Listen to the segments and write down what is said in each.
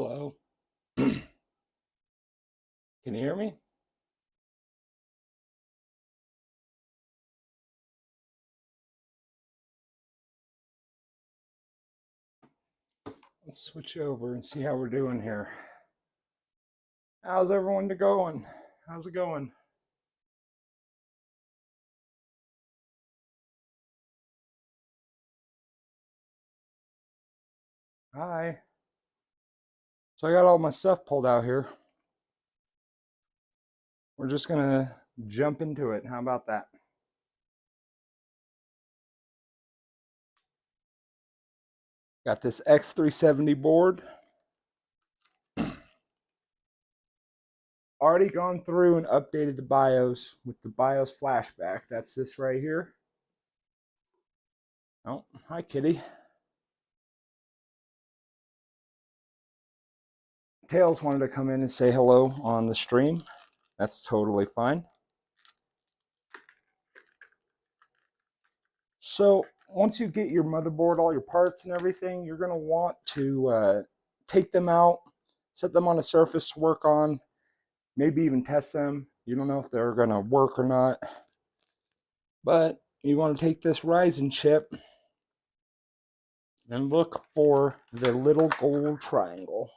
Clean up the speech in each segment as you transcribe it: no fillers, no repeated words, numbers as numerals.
Hello. Can you hear me? Let's switch over and see how we're doing here. How's everyone going? How's it going? Hi. So I got all my stuff pulled out here. We're just gonna jump into it. How about that? Got this X370 board. Already gone through and updated the BIOS with the BIOS flashback. That's this right here. Oh, hi kitty. Tails wanted to come in and say hello on the stream. That's totally fine. So once you get your motherboard, all your parts and everything, you're going to want to take them out, set them on a surface to work on, maybe even test them. You don't know if they're going to work or not. But you want to take this Ryzen chip and look for the little gold triangle.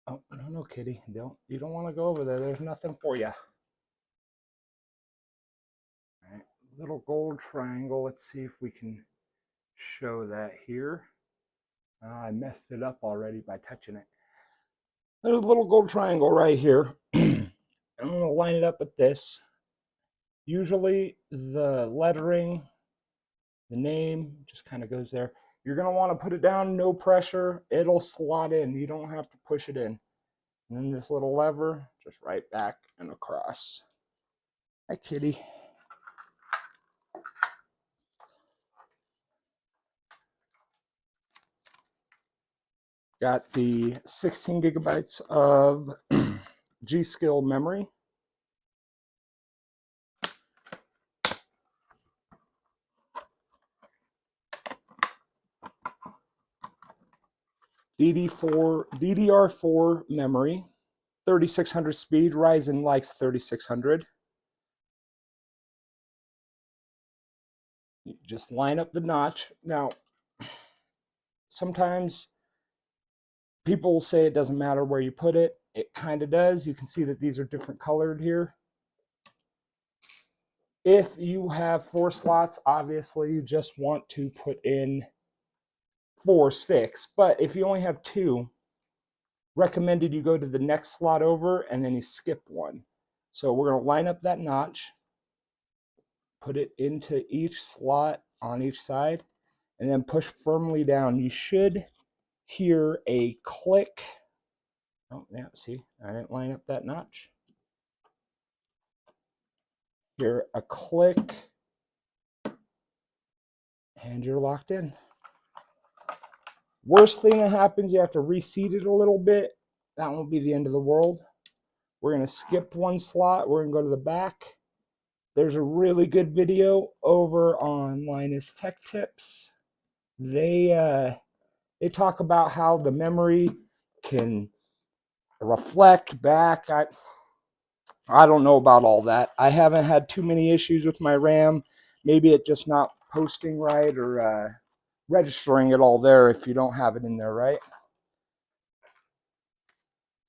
Oh, no, kitty. You don't want to go over there. There's nothing for you. All right, little gold triangle. Let's see if we can show that here. I messed it up already by touching it. There's a little gold triangle right here. I'm going to line it up with this. Usually the lettering, the name just kind of goes there. You're going to want to put it down, no pressure. It'll slot in. You don't have to push it in. And then this little lever, just right back and across. Hi, kitty. Got the 16 gigabytes of G-Skill memory. DDR4 memory, 3600 speed. Ryzen likes 3600. You just line up the notch. Now, sometimes people will say it doesn't matter where you put it. It kind of does. You can see that these are different colored here. If you have 4 slots, obviously you just want to put in 4 sticks. But if you only have 2, recommended you go to the next slot over and then you skip one. So we're going to line up that notch, put it into each slot on each side, and then push firmly down. You should hear a click. Oh, yeah, see, I didn't line up that notch. Hear a click, and you're locked in. Worst thing that happens, you have to reseat it a little bit. That won't be the end of the world. We're going to skip one slot. We're going to go to the back. There's a really good video over on Linus Tech Tips. They talk about how the memory can reflect back. I don't know about all that. I haven't had too many issues with my RAM. Maybe it just not posting right or registering it all there if you don't have it in there right.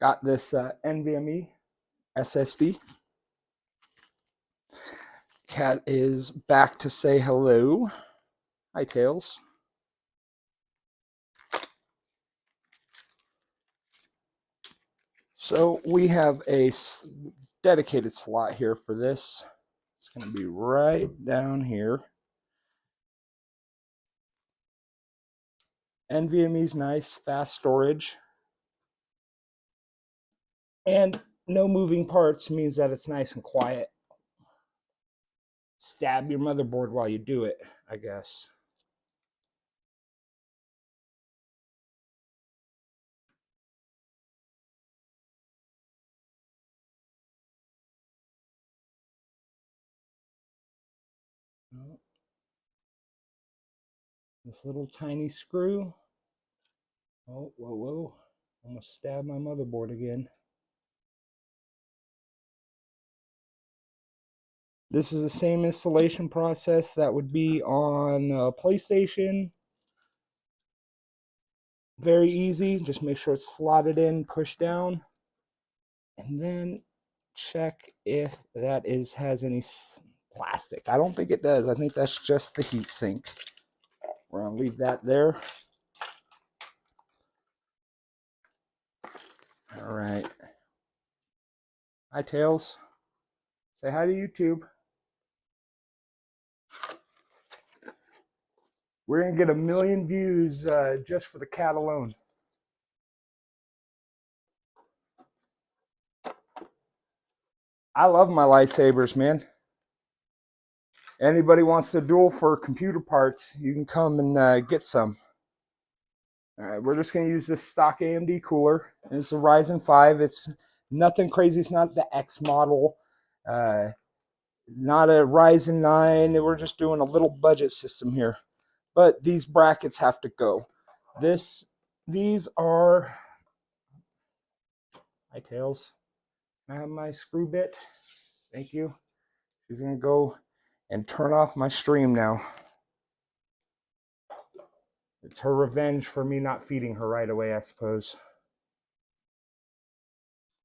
Got this NVMe SSD. Cat is back to say hello. Hi, Tails. So we have a dedicated slot here for this. It's going to be right down here. NVMe's nice, fast storage. And no moving parts means that it's nice and quiet. Stab your motherboard while you do it, I guess. This little tiny screw. Oh, whoa, whoa. Almost stabbed my motherboard again. This is the same installation process that would be on PlayStation. Very easy. Just make sure it's slotted in, push down, and then check if that has any plastic. I don't think it does. I think that's just the heat sink. We're gonna leave that there. All right. Hi, Tails. Say hi to YouTube. We're gonna get 1 million views just for the cat alone. I love my lightsabers, man. Anybody wants to duel for computer parts, you can come and get some. All right, we're just going to use this stock AMD cooler. It's a Ryzen 5. It's nothing crazy. It's not the X model, not a Ryzen 9. We're just doing a little budget system here. But these brackets have to go. These are my tails. I have my screw bit. Thank you. She's going to go and turn off my stream now. It's her revenge for me not feeding her right away, I suppose.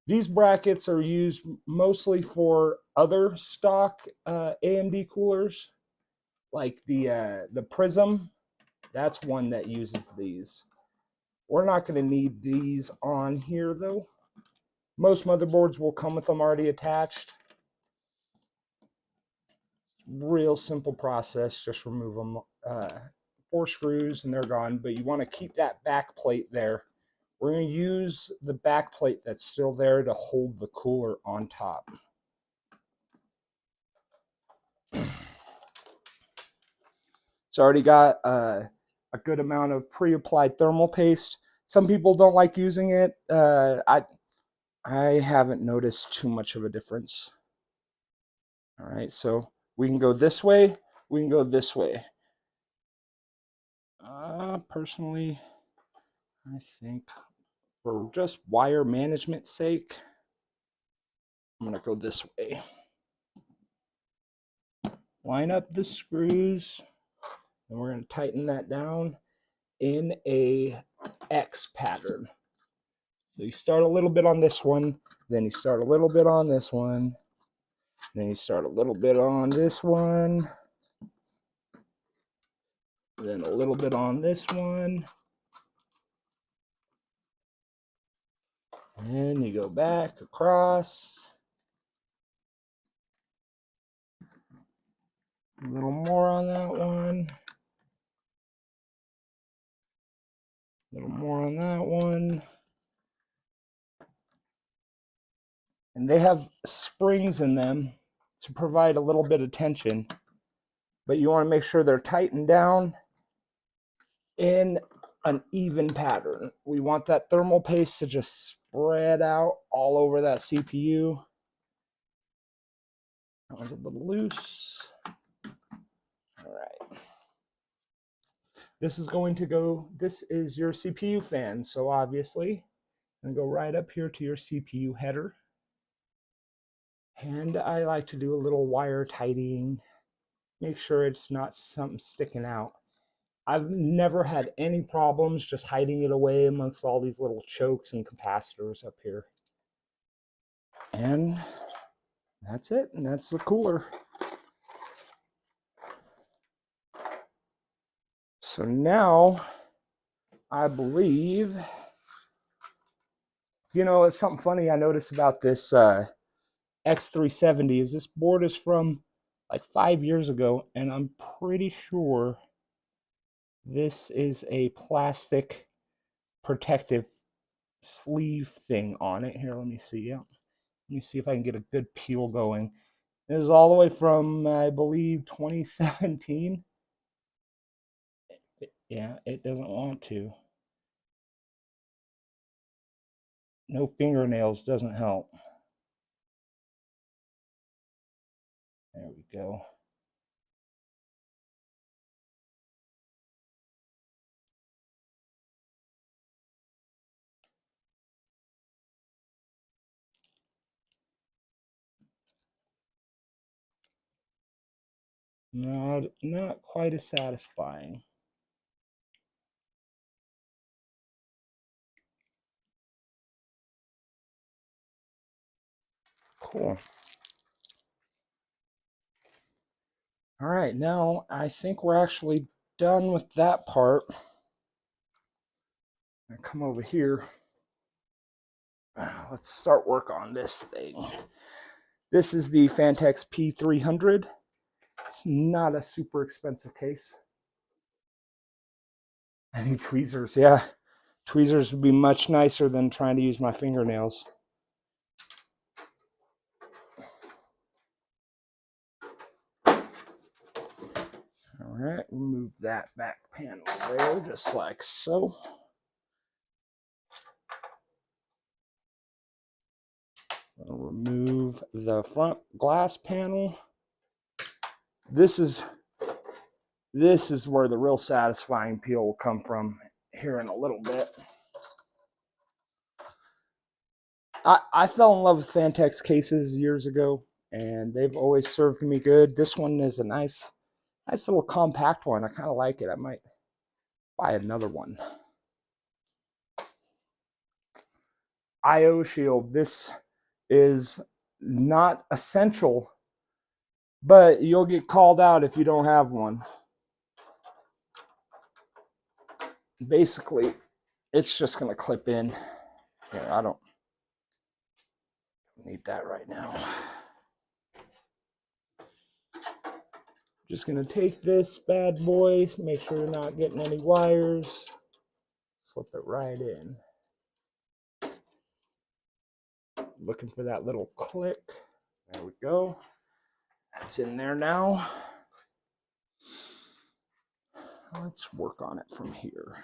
These brackets are used mostly for other stock AMD coolers, like the Prism. That's one that uses these. We're not going to need these on here, though. Most motherboards will come with them already attached. Real simple process. Just remove them. 4 screws and they're gone, but you want to keep that back plate there. We're going to use the back plate that's still there to hold the cooler on top. It's already got a good amount of pre-applied thermal paste. Some people don't like using it. I haven't noticed too much of a difference. All right, so we can go this way. We can go this way. Personally, I think for just wire management sake, I'm going to go this way. Line up the screws, and we're going to tighten that down in a X pattern. So you start a little bit on this one, then you start a little bit on this one, then you start a little bit on this one, then a little bit on this one, and you go back across. A little more on that one. A little more on that one. And they have springs in them to provide a little bit of tension. But you want to make sure they're tightened down in an even pattern. We want that thermal paste to just spread out all over that CPU. That one's a little loose. All right. This is going to go, this is your CPU fan. So obviously, I'm going to go right up here to your CPU header. And I like to do a little wire tidying. Make sure it's not something sticking out. I've never had any problems just hiding it away amongst all these little chokes and capacitors up here. And that's it. And that's the cooler. So now, I believe, you know, it's something funny I noticed about this X370 is this board is from like 5 years ago, and I'm pretty sure this is a plastic protective sleeve thing on it. Here, let me see. Yeah. Let me see if I can get a good peel going. This is all the way from, I believe, 2017. Yeah, it doesn't want to. No fingernails doesn't help. There we go. Not quite as satisfying. Cool. All right, now I think we're actually done with that part. I come over here. Let's start work on this thing. This is the Phanteks P300. It's not a super expensive case. I need tweezers, yeah. Tweezers would be much nicer than trying to use my fingernails. All right, remove that back panel there, just like so. I'll remove the front glass panel. This is where the real satisfying peel will come from here in a little bit. I fell in love with Phanteks cases years ago, and they've always served me good. This one is a nice little compact one. I kind of like it. I might buy another one. IO shield. This is not essential, but you'll get called out if you don't have one. Basically, it's just going to clip in. Here, I don't need that right now. Just going to take this bad boy, make sure you're not getting any wires, slip it right in. Looking for that little click. There we go. That's in there now. Let's work on it from here.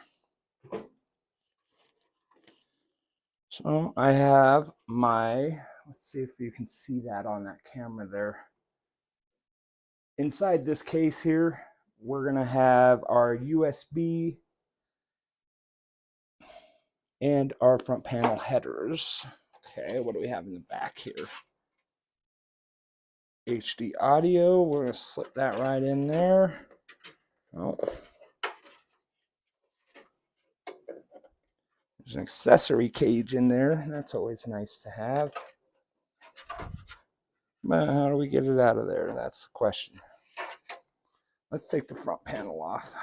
So I have my, let's see if you can see that on that camera there. Inside this case here, we're going to have our USB and our front panel headers. Okay, what do we have in the back here? HD audio, we're going to slip that right in there. Oh. There's an accessory cage in there. That's always nice to have. But how do we get it out of there? That's the question. Let's take the front panel off.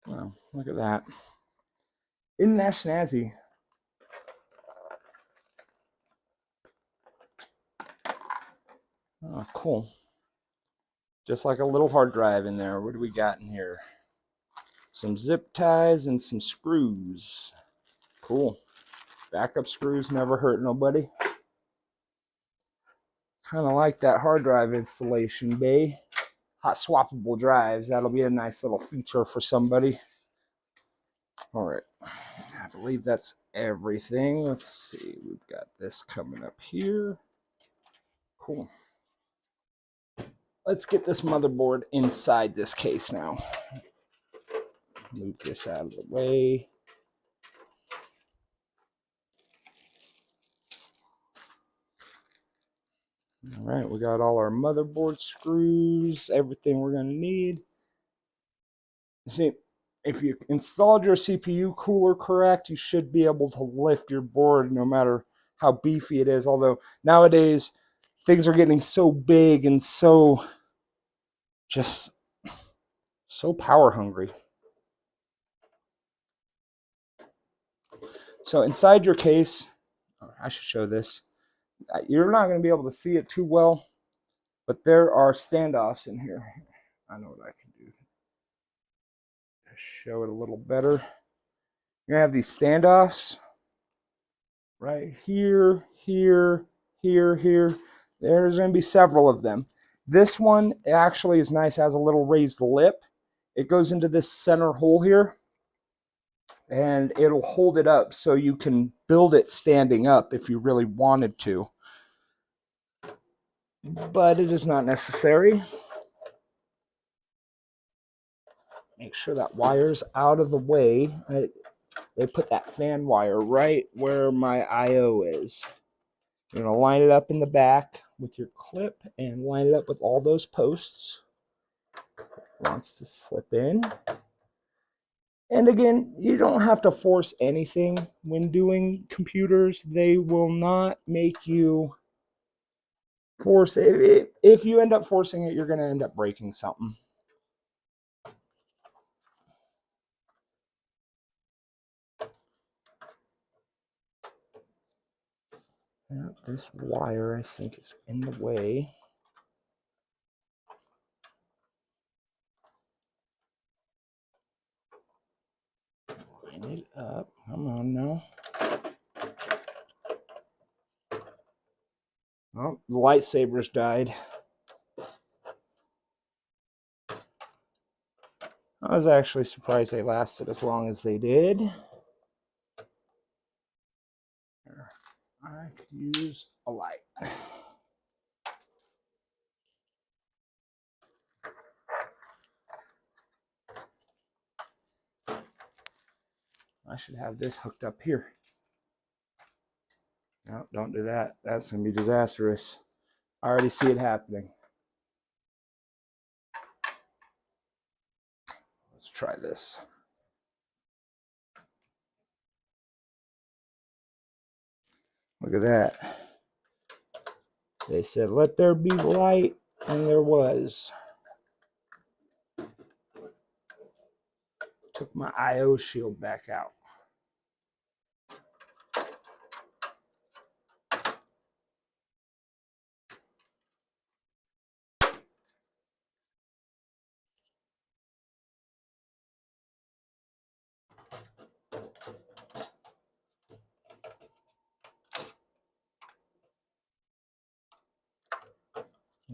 Wow, look at that. Isn't that snazzy? Oh, cool. Just like a little hard drive in there. What do we got in here? Some zip ties and some screws. Cool. Backup screws never hurt nobody. Kind of like that hard drive installation bay. Hot swappable drives. That'll be a nice little feature for somebody. All right. I believe that's everything. Let's see. We've got this coming up here. Cool. Let's get this motherboard inside this case now. Move this out of the way. All right, we got all our motherboard screws, everything we're going to need. See, if you installed your CPU cooler correct, you should be able to lift your board no matter how beefy it is. Although nowadays, things are getting so big and so power hungry. So inside your case, I should show this. You're not going to be able to see it too well, but there are standoffs in here. I know what I can do to show it a little better. You're going to have these standoffs right here, here, here, here. There's going to be several of them. This one actually is nice, has a little raised lip. It goes into this center hole here, and it'll hold it up so you can build it standing up if you really wanted to. But it is not necessary. Make sure that wire's out of the way. they put that fan wire right where my I/O is. You're going to line it up in the back with your clip and line it up with all those posts. It wants to slip in. And again, you don't have to force anything when doing computers. They will not make you force it. If you end up forcing it, you're going to end up breaking something. This wire, I think, is in the way. Line it up. Come on now. Oh, the lightsabers died. I was actually surprised they lasted as long as they did. Here, I could use a light. I should have this hooked up here. No, don't do that. That's going to be disastrous. I already see it happening. Let's try this. Look at that. They said, let there be light, and there was. Took my I/O shield back out.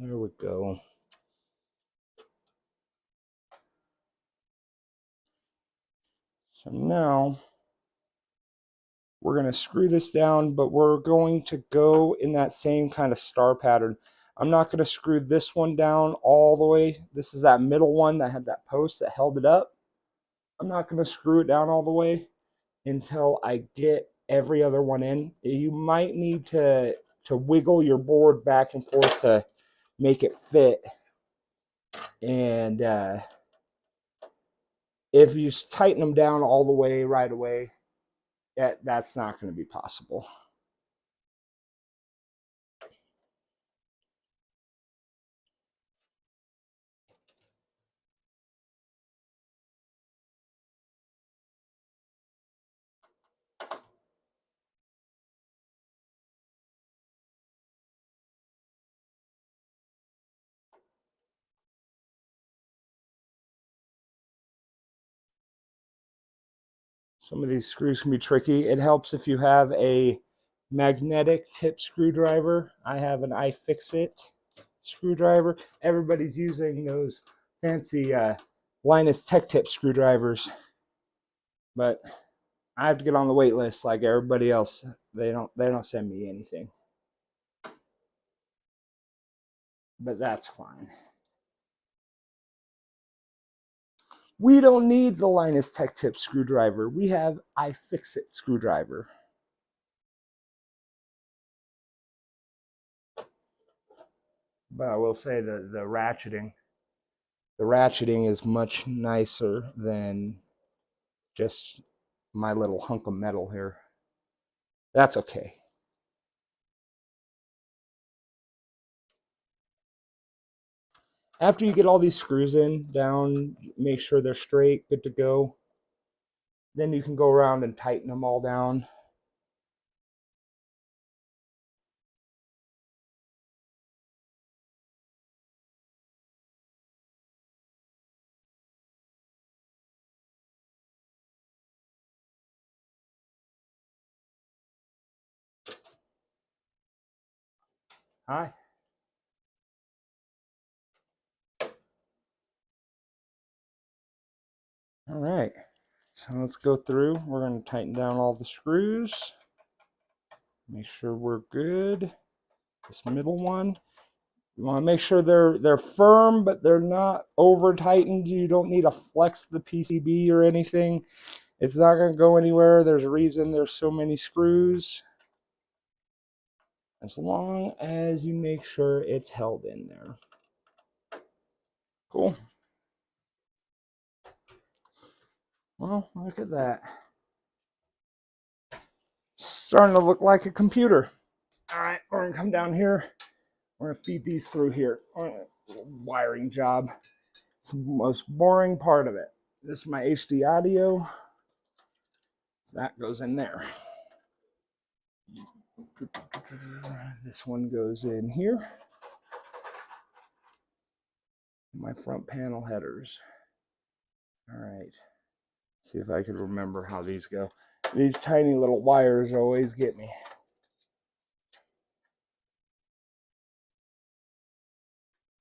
There we go. So now we're going to screw this down, but we're going to go in that same kind of star pattern. I'm not going to screw this one down all the way. This is that middle one that had that post that held it up. I'm not going to screw it down all the way until I get every other one in. You might need to wiggle your board back and forth to make it fit. And if you tighten them down all the way right away, that's not going to be possible. Some of these screws can be tricky. It helps if you have a magnetic tip screwdriver. I have an iFixit screwdriver. Everybody's using those fancy Linus Tech Tip screwdrivers, but I have to get on the wait list like everybody else. They don't send me anything, but that's fine. We don't need the Linus Tech Tip screwdriver. We have iFixit screwdriver. But I will say that the ratcheting is much nicer than just my little hunk of metal here. That's okay. After you get all these screws in, down, make sure they're straight, good to go. Then you can go around and tighten them all down. Hi. All right, so let's go through. We're going to tighten down all the screws. Make sure we're good. This middle one. You want to make sure they're firm, but they're not over tightened. You don't need to flex the PCB or anything. It's not going to go anywhere. There's a reason there's so many screws. As long as you make sure it's held in there. Cool. Well, look at that. Starting to look like a computer. All right, we're going to come down here. We're going to feed these through here. Wiring job. It's the most boring part of it. This is my HD audio. So that goes in there. This one goes in here. My front panel headers. All right. See if I can remember how these go. These tiny little wires always get me.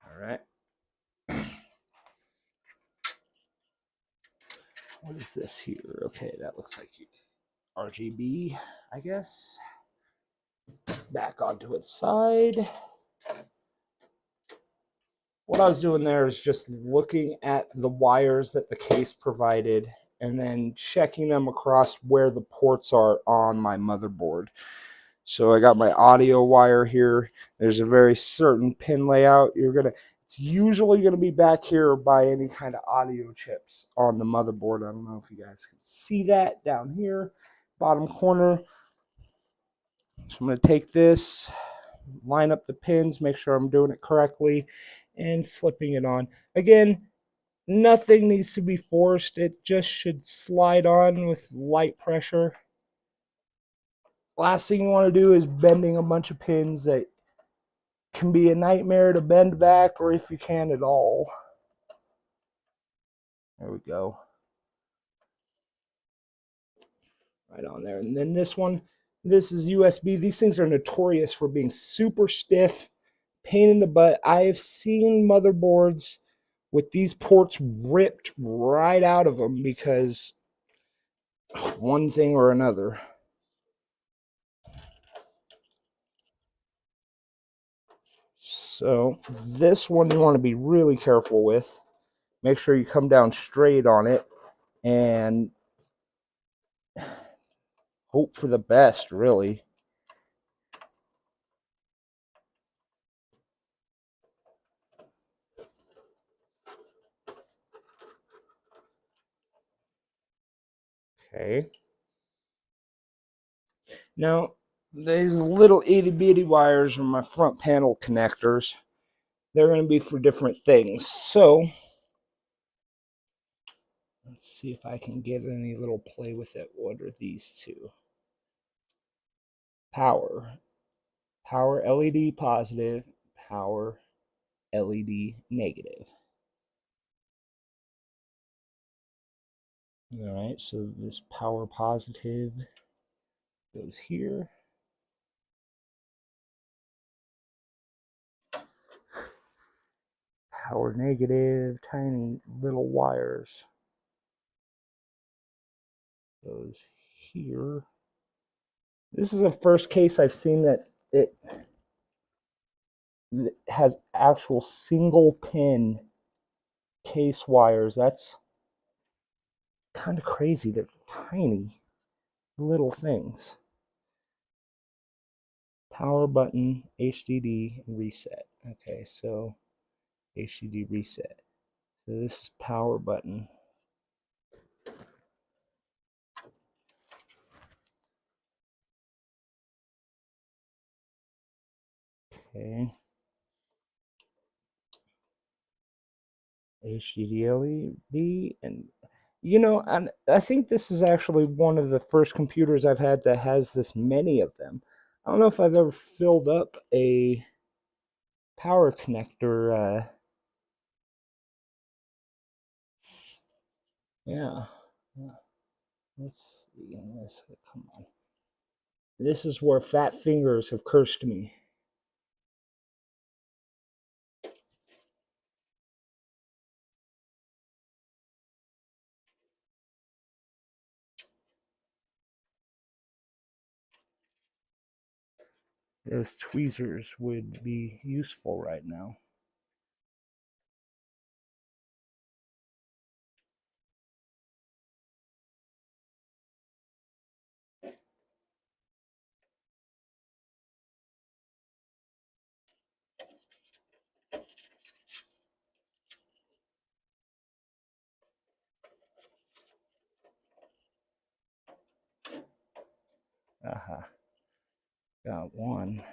All right. What is this here? Okay, that looks like RGB, I guess. Back onto its side. What I was doing there is just looking at the wires that the case provided and then checking them across where the ports are on my motherboard. So I got my audio wire here. There's a very certain pin layout. It's usually gonna be back here by any kind of audio chips on the motherboard. I don't know if you guys can see that down here, bottom corner. So I'm gonna take this, line up the pins, make sure I'm doing it correctly, and slipping it on. Again, nothing needs to be forced. It just should slide on with light pressure. Last thing you want to do is bending a bunch of pins that can be a nightmare to bend back, or if you can at all. There we go. Right on there. And then this one, this is USB. These things are notorious for being super stiff, pain in the butt. I've seen motherboards with these ports ripped right out of them because one thing or another. So this one you want to be really careful with. Make sure you come down straight on it and hope for the best, really. Okay. Now, these little itty bitty wires are my front panel connectors. They're going to be for different things. So, let's see if I can get any little play with it. What are these two? Power. Power LED positive. Power LED negative. All right, so this power positive goes here. Power negative, tiny little wires. Goes here. This is the first case I've seen that it has actual single pin case wires. That's kind of crazy. They're tiny little things. Power button, HDD, reset. Okay, so HDD reset. So this is power button. Okay. HDD LED, and you know, and I think this is actually one of the first computers I've had that has this many of them. I don't know if I've ever filled up a power connector. Yeah. Let's see. Come on. This is where fat fingers have cursed me. Those tweezers would be useful right now. Got one.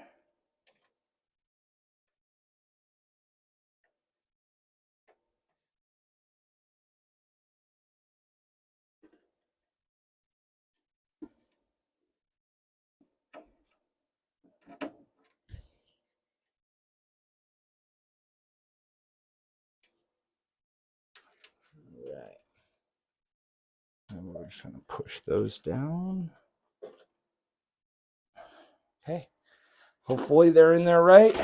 Right. And we're just going to push those down. Okay. Hopefully they're in there right.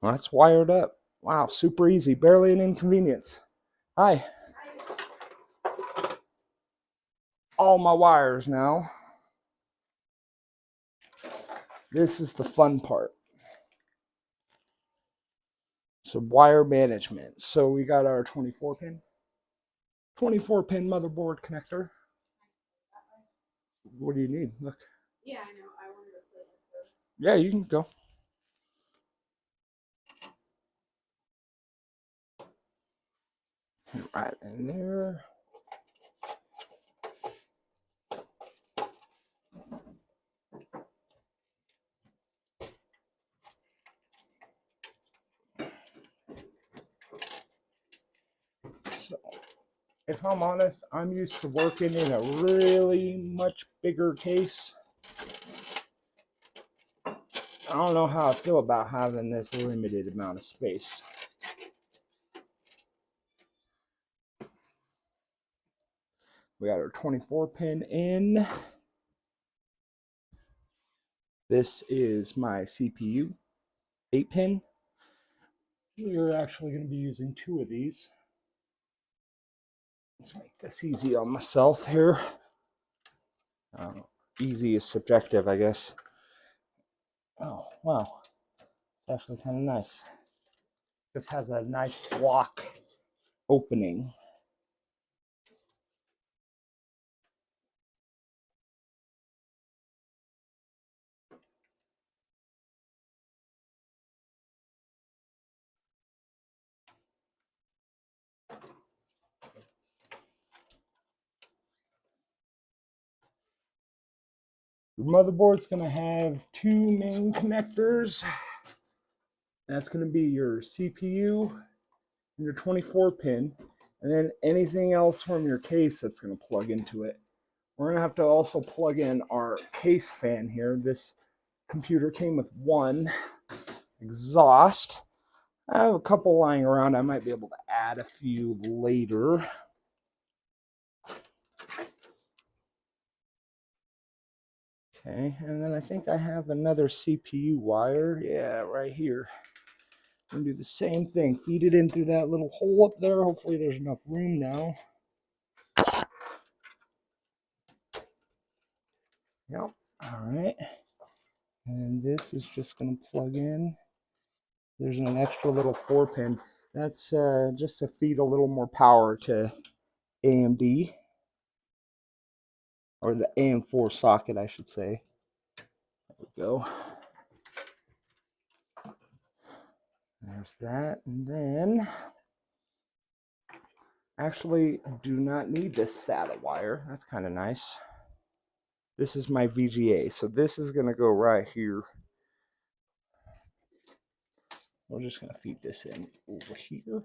Well, that's wired up. Wow, super easy. Barely an inconvenience. Hi. All my wires now. This is the fun part. So wire management. So we got our 24 pin motherboard connector. What do you need? Look. Yeah, I know. I wanted to play with those. Yeah, you can go. Right in there. So, if I'm honest, I'm used to working in a really much bigger case. I don't know how I feel about having this limited amount of space. We got our 24 pin in. This is my CPU, 8 pin. We're actually going to be using 2 of these. Let's make this easy on myself here. Easy is subjective, I guess. Oh, wow. It's actually kind of nice. This has a nice block opening. Your motherboard's going to have 2 main connectors. That's going to be your CPU and your 24 pin, and then anything else from your case that's going to plug into it. We're going to have to also plug in our case fan here. This computer came with 1 exhaust. I have a couple lying around. I might be able to add a few later. Okay, and then I think I have another CPU wire. Yeah, right here. I'm gonna do the same thing. Feed it in through that little hole up there. Hopefully there's enough room now. Yep. All right. And this is just gonna plug in. There's an extra little 4 pin. That's just to feed a little more power to AMD. Or the AM4 socket, I should say. There we go. There's that. And then, actually do not need this SATA wire. That's kind of nice. This is my EVGA. So this is going to go right here. We're just going to feed this in over here.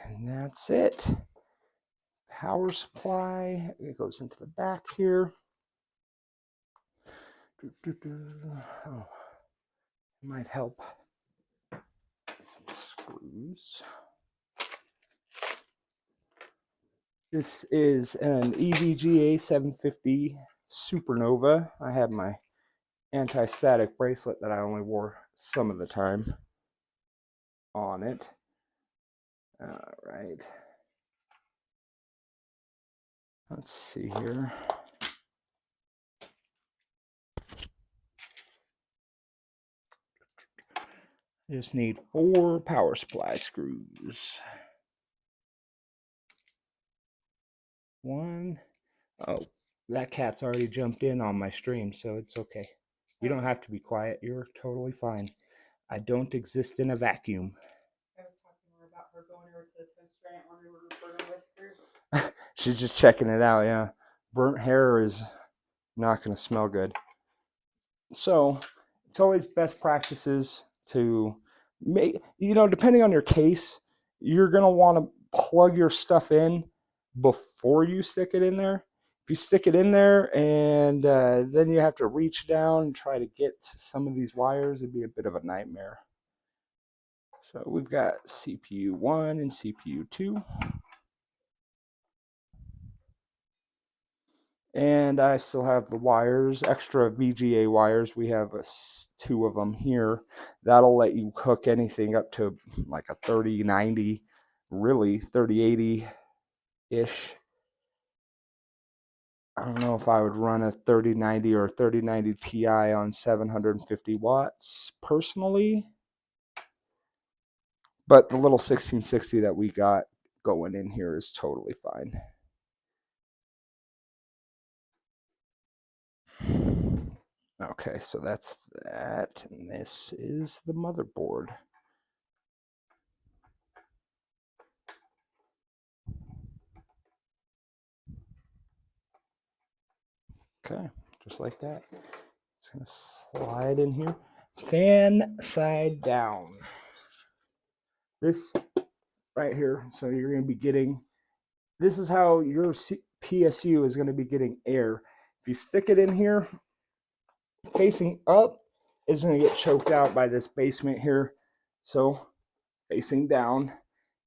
And that's it. Power supply. It goes into the back here. Oh, might help. Some screws. This is an EVGA 750 Supernova. I have my anti-static bracelet that I only wore some of the time on it. All right. Let's see here. Just need 4 power supply screws. 1. Oh, that cat's already jumped in on my stream, so it's okay. You don't have to be quiet. You're totally fine. I don't exist in a vacuum. I was talking more about her going over to the restaurant when we were recording with her. She's just checking it out, yeah. Burnt hair is not going to smell good. So it's always best practices to make, depending on your case, you're going to want to plug your stuff in before you stick it in there. If you stick it in there and then you have to reach down and try to get to some of these wires, it'd be a bit of a nightmare. So we've got CPU 1 and CPU 2. And I still have the wires, extra VGA wires. We have 2 of them here. That'll let you hook anything up to like a 3090, really 3080-ish. I don't know if I would run a 3090 or 3090 Ti on 750 watts personally. But the little 1660 that we got going in here is totally fine. Okay, so that's that, and this is the motherboard. Okay, just like that. It's going to slide in here. Fan side down. This right here, so you're going to be getting, this is how your PSU is going to be getting air. If you stick it in here, facing up, it's going to get choked out by this basement here. So facing down,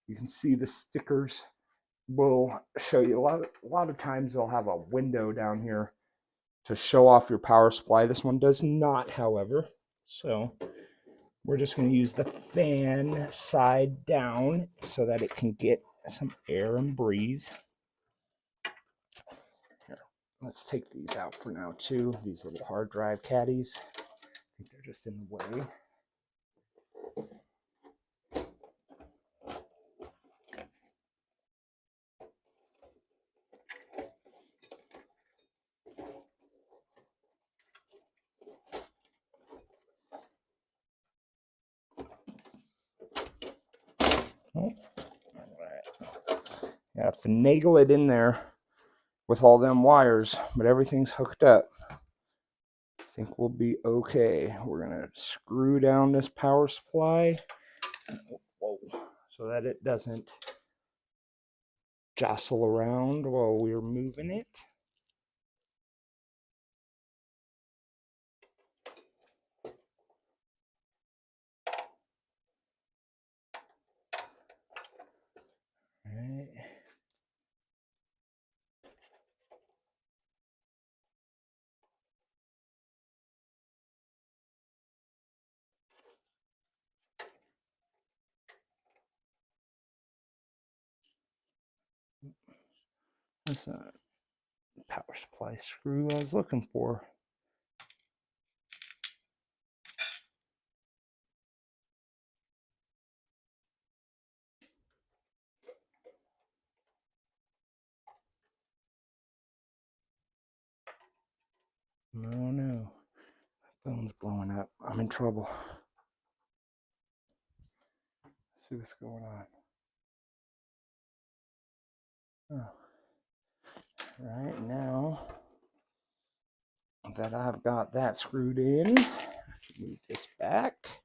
you can see the stickers will show you a lot of times they'll have a window down here to show off your power supply. This one does not, however. So we're just going to use the fan side down so that it can get some air and breathe. Here, let's take these out for now too. These little hard drive caddies. I think they're just in the way. Oh, all right. Gotta finagle it in there with all them wires, but everything's hooked up. I think we'll be okay. We're gonna screw down this power supply. Whoa, so that it doesn't jostle around while we're moving it. All right. That's a power supply screw I was looking for. Oh no, my phone's blowing up. I'm in trouble. Let's see what's going on. Oh. Right now that I've got that screwed in, I can move this back.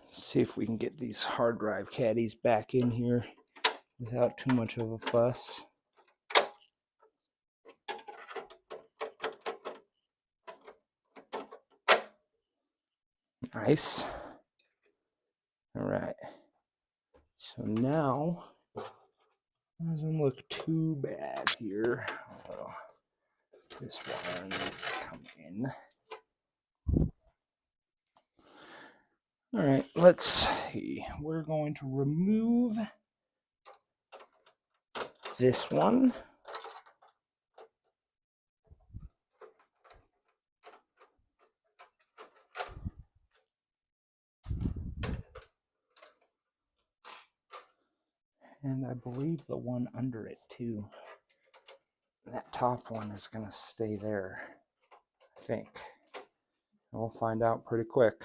See if we can get these hard drive caddies back in here without too much of a fuss. Nice. All right. So now doesn't look too bad here. Although this wire needs to come in. All right, let's see. We're going to remove this one. And I believe the one under it too. That top one is going to stay there, I think. We'll find out pretty quick.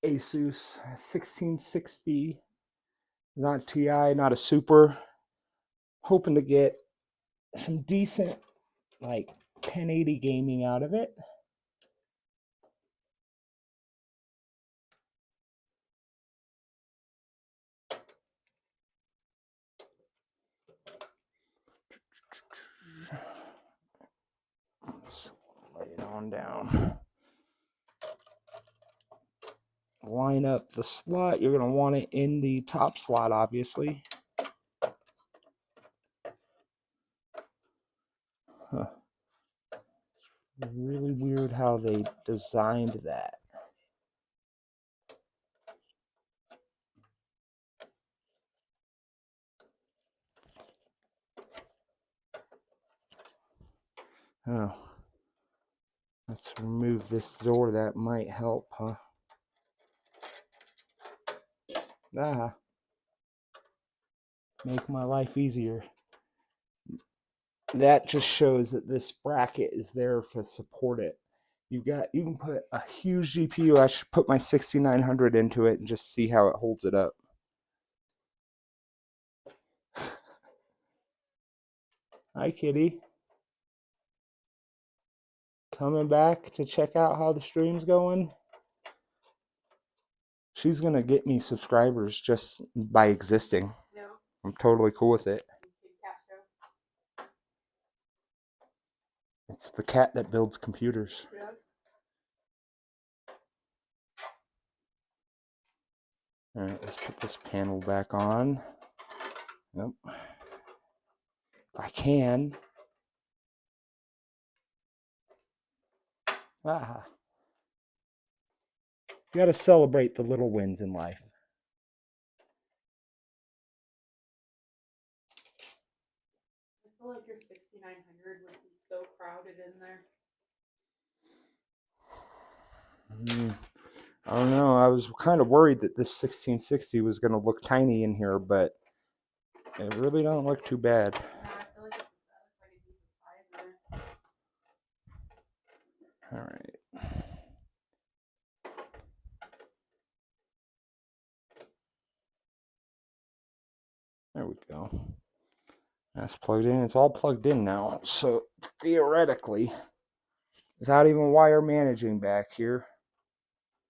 Asus 1660. It's not TI, not a super. Hoping to get some decent like 1080 gaming out of it. Let's lay it on down. Line up the slot. You're going to want it in the top slot, obviously. Huh. Really weird how they designed that. Oh. Let's remove this door. That might help, huh? Ah. Make my life easier. That just shows that this bracket is there to support it. You can put a huge GPU. I should put my 6900 into it and just see how it holds it up. Hi, kitty. Coming back to check out how the stream's going. She's gonna get me subscribers just by existing. No. I'm totally cool with it. It's the cat that builds computers. Yeah. All right, let's put this panel back on. Yep. If I can. Ah. You gotta celebrate the little wins in life. I feel like your 6900 would be so crowded in there. I don't know. I was kind of worried that this 1660 was going to look tiny in here, but it really don't look too bad. Yeah, I feel like it's like a decent size in there. All right. There we go. That's plugged in. It's all plugged in now. So theoretically, without even wire managing back here,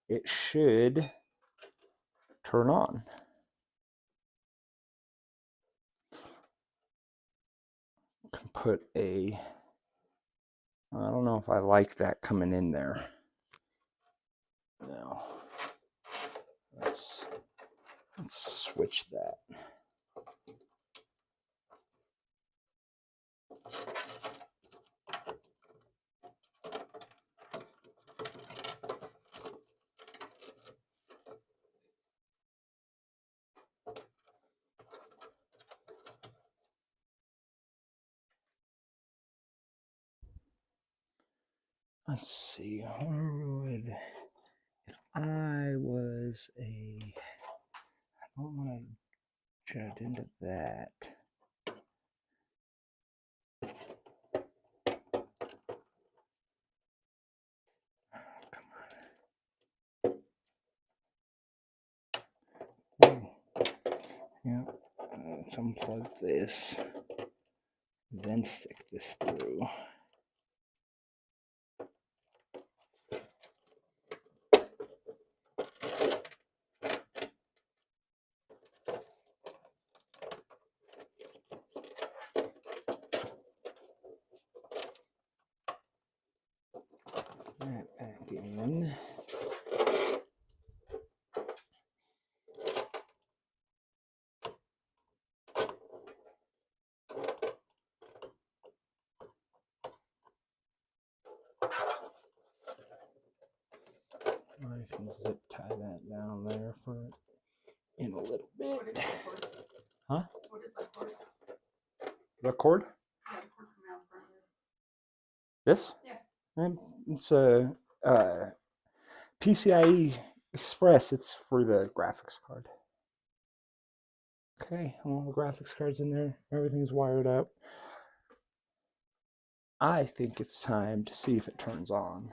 it should turn on. Can put a, I don't know if I like that coming in there. No. Let's switch that. Let's see, where would, if I was a, I don't want to jet into that. Come on. Yeah, let's unplug this, then stick this through. That back in. I can zip tie that down there for in a little bit. What is that cord? Huh? What is that cord? The cord? Yeah, the cord coming out from here. This? Yeah. It's a PCIe Express. It's for the graphics card. Okay, all the graphics cards in there. Everything's wired up. I think it's time to see if it turns on.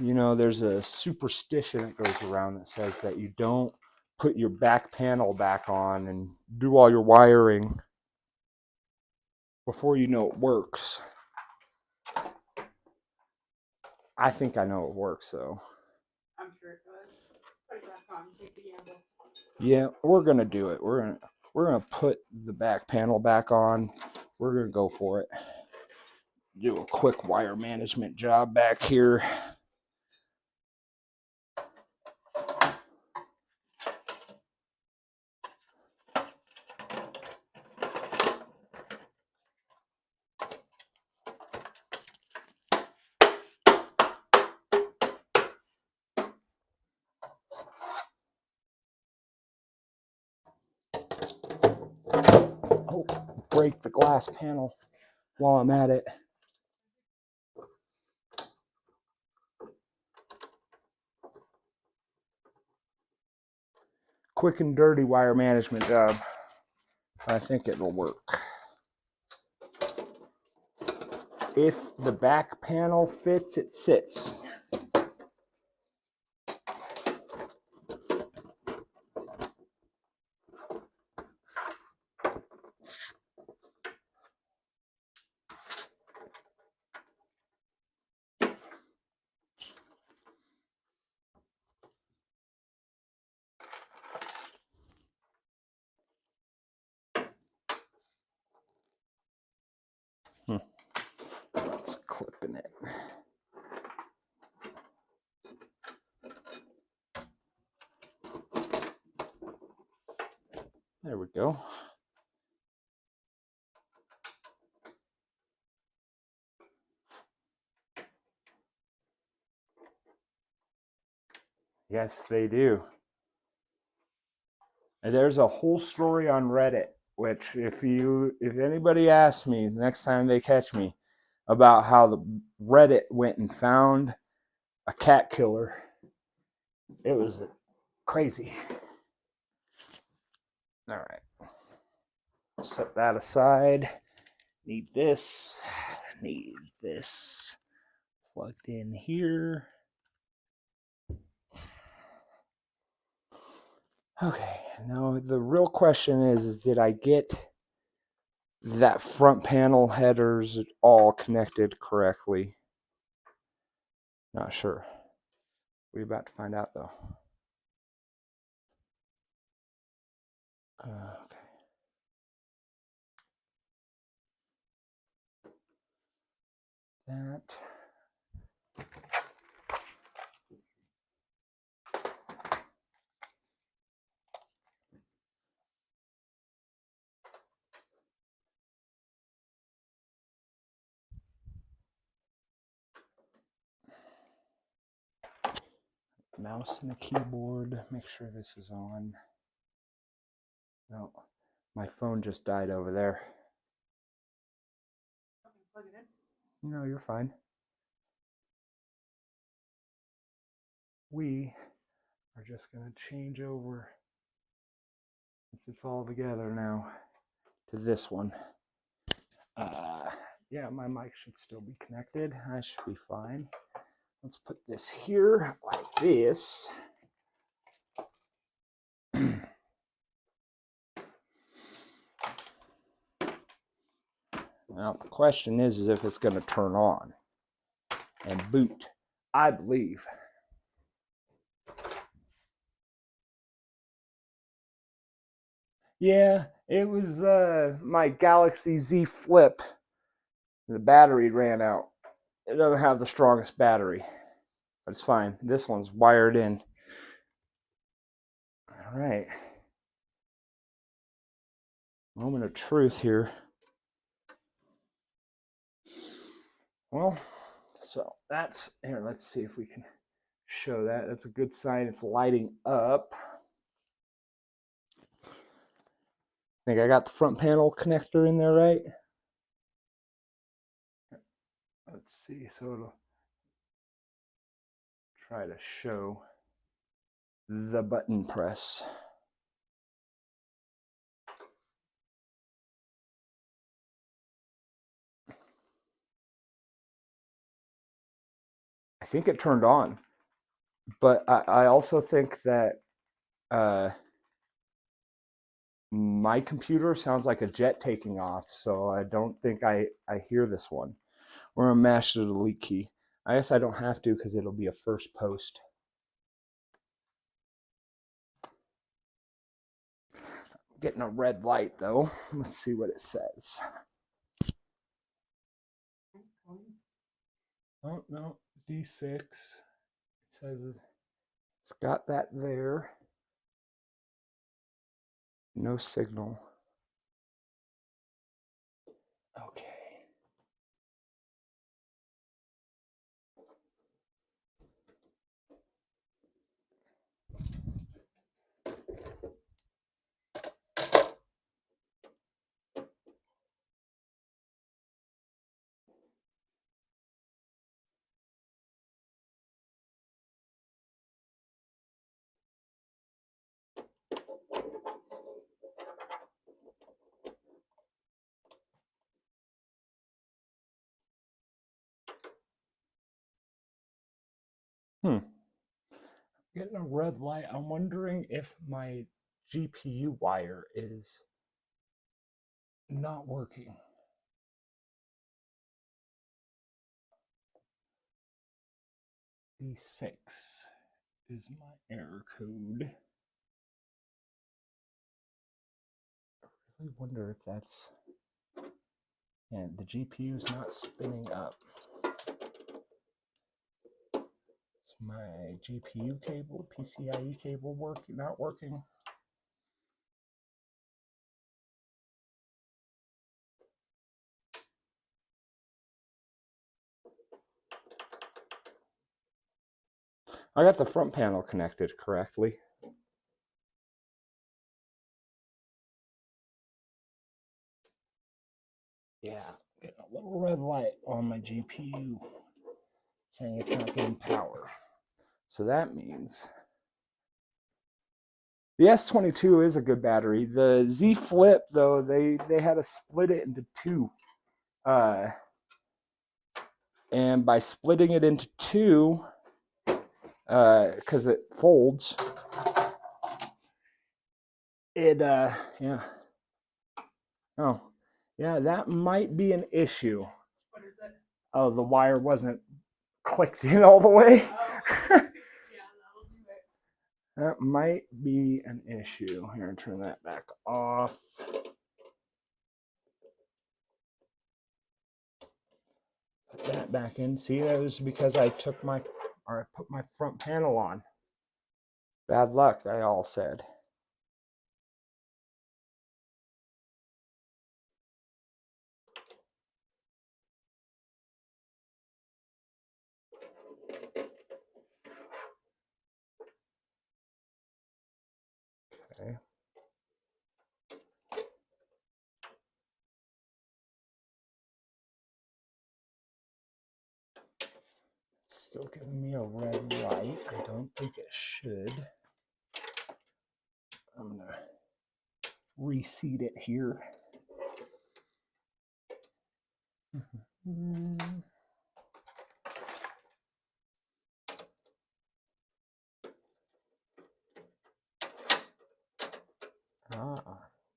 You know, there's a superstition that goes around that says that you don't put your back panel back on and do all your wiring before you know it works. I think I know it works, though. I'm sure it does. Put it back on. Take the gamble. Yeah, we're gonna do it. We're gonna put the back panel back on. We're gonna go for it. Do a quick wire management job back here. Oh, break the glass panel while I'm at it. Quick and dirty wire management job. I think it'll work. If the back panel fits, it sits. It's clipping it. There we go. Yes, they do. And there's a whole story on Reddit, which if anybody asks me the next time they catch me about how the Reddit went and found a cat killer, it was crazy. All right. Set that aside. Need this plugged in here. Okay, now the real question is did I get that front panel headers all connected correctly? Not sure. We're about to find out though. Okay. That. Mouse and a keyboard. Make sure this is on. No, my phone just died over there. Plug it in. No, you're fine. We are just going to change over, since it's all together now, to this one. Yeah, my mic should still be connected. I should be fine. Let's put this here like this. Now the question is if it's going to turn on and boot. I believe. Yeah, it was my Galaxy Z Flip. The battery ran out. It doesn't have the strongest battery, but it's fine. This one's wired in. All right. Moment of truth here. Well, so that's here. Let's see if we can show that. That's a good sign. It's lighting up. I think I got the front panel connector in there, right? Let's see. So it'll try to show the button press. I think it turned on. But I also think that my computer sounds like a jet taking off, so I don't think I hear this one. We're going to mash the delete key. I guess I don't have to because it'll be a first post. Getting a red light though. Let's see what it says. Oh, no, D6. It says it's got that there. No signal. Okay. Getting a red light. I'm wondering if my GPU wire is not working. D6 is my error code. I really wonder if that's... Yeah, the GPU is not spinning up. Is my GPU cable, PCIe cable not working? I got the front panel connected correctly. Yeah, getting a little red light on my GPU saying it's not getting power. So that means the S22 is a good battery. The Z Flip, though, they had to split it into two. And by splitting it into two, because it folds, it, yeah. Oh, yeah, that might be an issue. What is it? Oh, the wire wasn't clicked in all the way. Oh, yeah, that'll do it. That might be an issue. Here, turn that back off. Put that back in. See, that was because I put my front panel on. Bad luck, they all said. Okay. It's still giving me a red light. I don't think it should. I'm gonna reseat it here.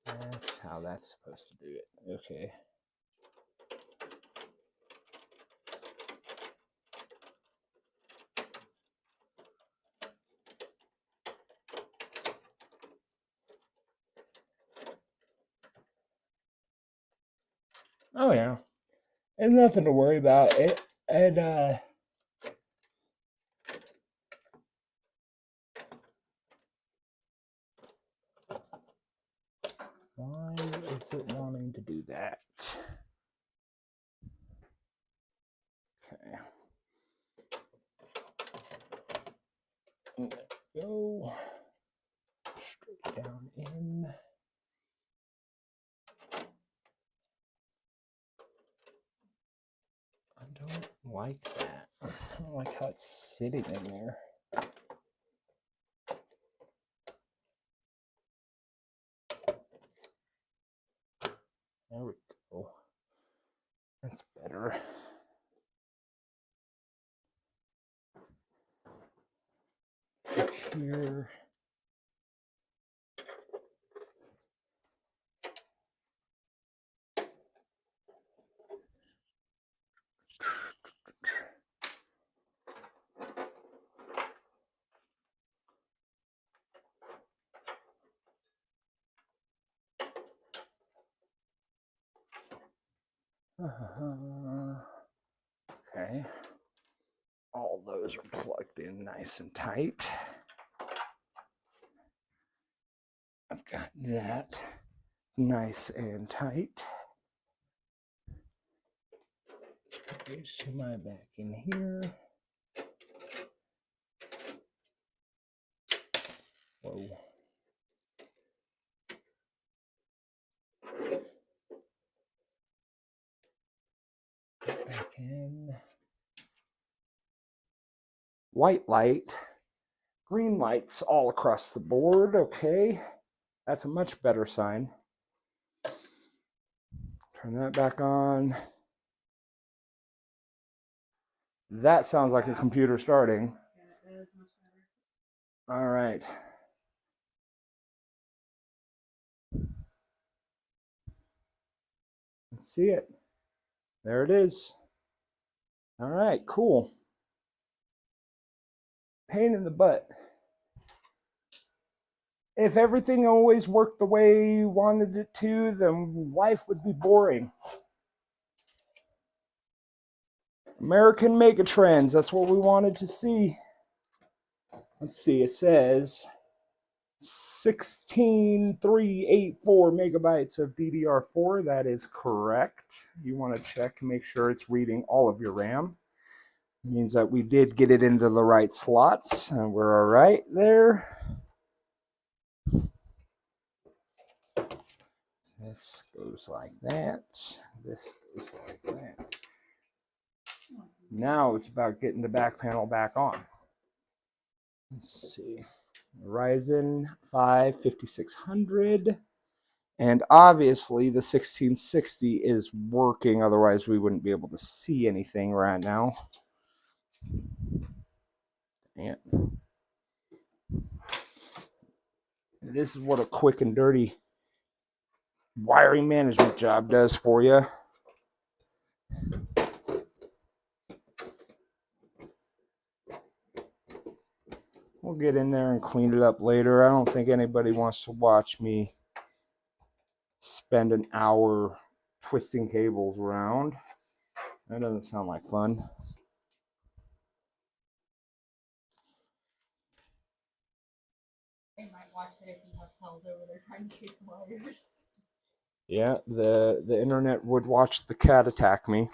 That's how that's supposed to do it. Okay. Oh yeah, and nothing to worry about. And why is it wanting to do that? Okay. Go straight down in. I don't like that. I don't like how it's sitting in there. There we go. That's better. here. Okay. All those are plugged in nice and tight. I've got that nice and tight. These to my back in here. Whoa. Back in. White light. Green lights all across the board. Okay. That's a much better sign. Turn that back on. That sounds like a computer starting. Yeah, it is much better. All right. Let's see it. There it is. All right, cool. Pain in the butt. If everything always worked the way you wanted it to, then life would be boring. American megatrends, that's what we wanted to see. Let's see, it says 16384 megabytes of DDR4. That is correct. You want to check, make sure it's reading all of your RAM. It means that we did get it into the right slots, and we're all right there. This goes like that. This goes like that. Now it's about getting the back panel back on. Let's see. Ryzen 5 5600. And obviously the 1660 is working, otherwise we wouldn't be able to see anything right now. Yeah. This is what a quick and dirty wiring management job does for you. We'll get in there and clean it up later. I don't think anybody wants to watch me spend an hour twisting cables around. That doesn't sound like fun. They might watch it if you have cells over there trying to chase the wires. Yeah, the internet would watch the cat attack me.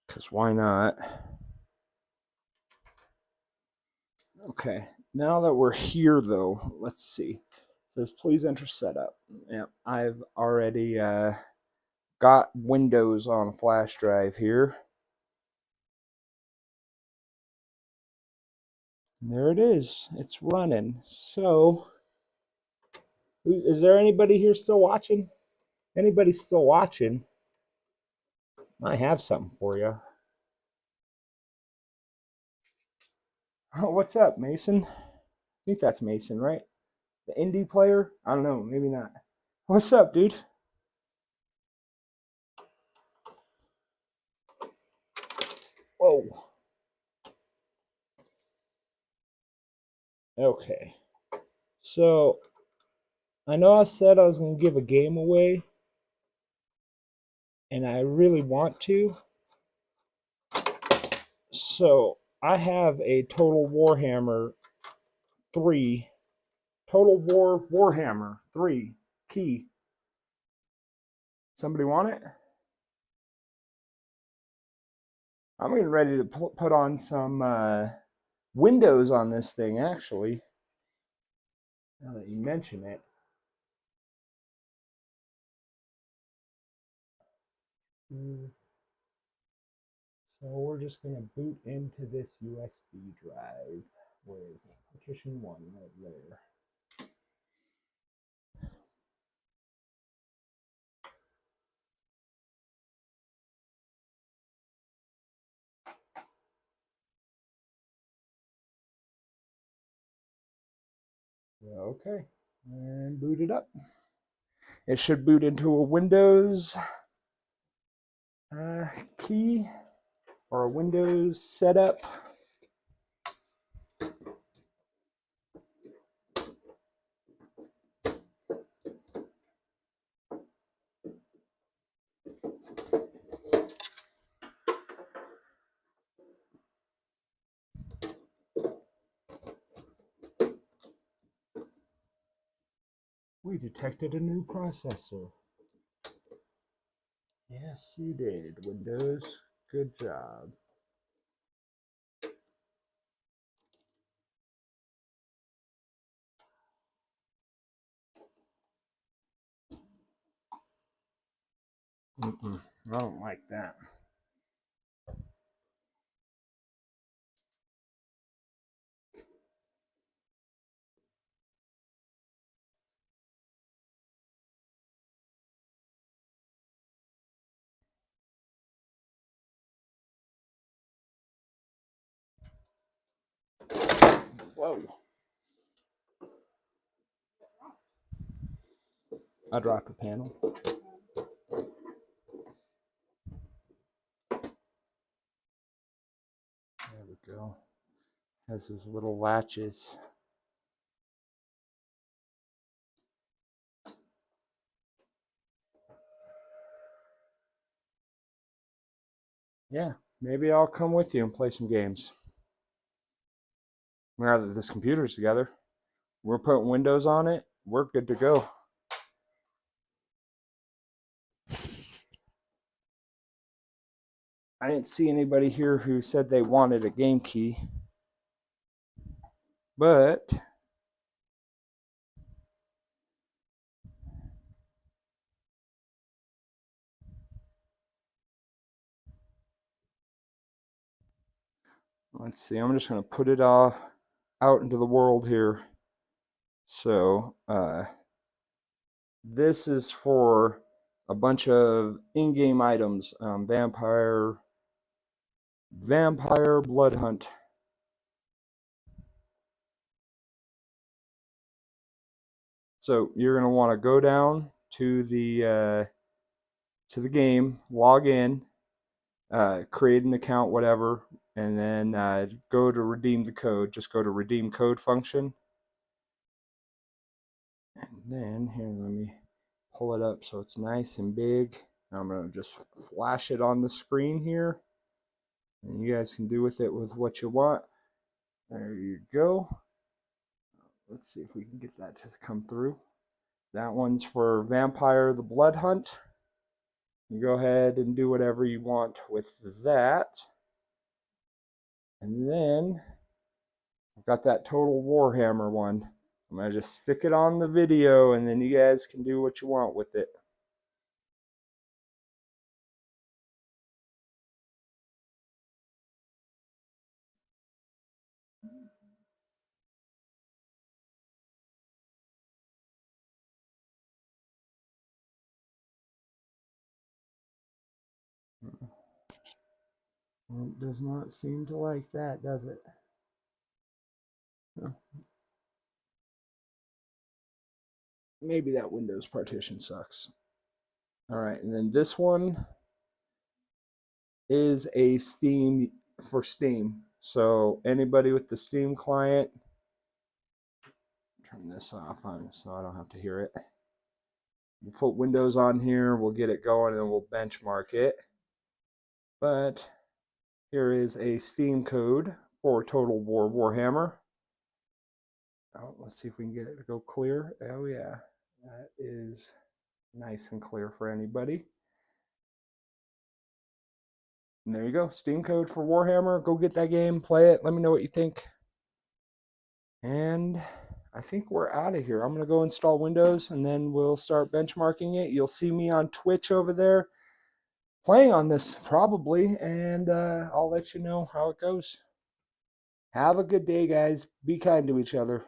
Because why not? Okay, now that we're here though, let's see. It says please enter setup. Yeah, I've already got Windows on a flash drive here. And there it is. It's running. So, is there anybody here still watching? Anybody still watching? I have something for you. Oh, what's up, Mason? I think that's Mason, right? The indie player? I don't know, maybe not. What's up, dude? Whoa. Okay. So, I know I said I was going to give a game away, and I really want to. So, I have a Total Warhammer 3, Total War Warhammer 3 key. Somebody want it? I'm getting ready to put on some Windows on this thing, actually. Now that you mention it. So we're just going to boot into this USB drive. Where is it? Partition 1 right there. Okay, and boot it up. It should boot into a Windows key or a Windows setup. We detected a new processor. Yes, you did, Windows. Good job. I don't like that. Whoa. I dropped a panel. There we go. Has those little latches. Yeah, maybe I'll come with you and play some games. Now that this computer's together, we're putting Windows on it, we're good to go. I didn't see anybody here who said they wanted a game key, but let's see, I'm just going to put it off out into the world here. So this is for a bunch of in-game items. Vampire Blood Hunt. So you're going to want to go down to the game, log in, create an account, whatever, and then go to redeem the code. Just go to redeem code function. And then here, let me pull it up so it's nice and big. I'm going to just flash it on the screen here. And you guys can do with it with what you want. There you go. Let's see if we can get that to come through. That one's for Vampire the Blood Hunt. You go ahead and do whatever you want with that. And then I've got that Total Warhammer one. I'm going to just stick it on the video and then you guys can do what you want with it. It does not seem to like that, does it? No. Maybe that Windows partition sucks. All right, and then this one is a Steam for Steam. So anybody with the Steam client, turn this off on so I don't have to hear it. We'll put Windows on here, we'll get it going, and then we'll benchmark it. But here is a Steam code for Total War Warhammer. Oh, let's see if we can get it to go clear. Oh yeah, that is nice and clear for anybody. And there you go, Steam code for Warhammer. Go get that game, play it, let me know what you think. And I think we're out of here. I'm going to go install Windows and then we'll start benchmarking it. You'll see me on Twitch over there playing on this probably, and I'll let you know how it goes. Have a good day, guys. Be kind to each other.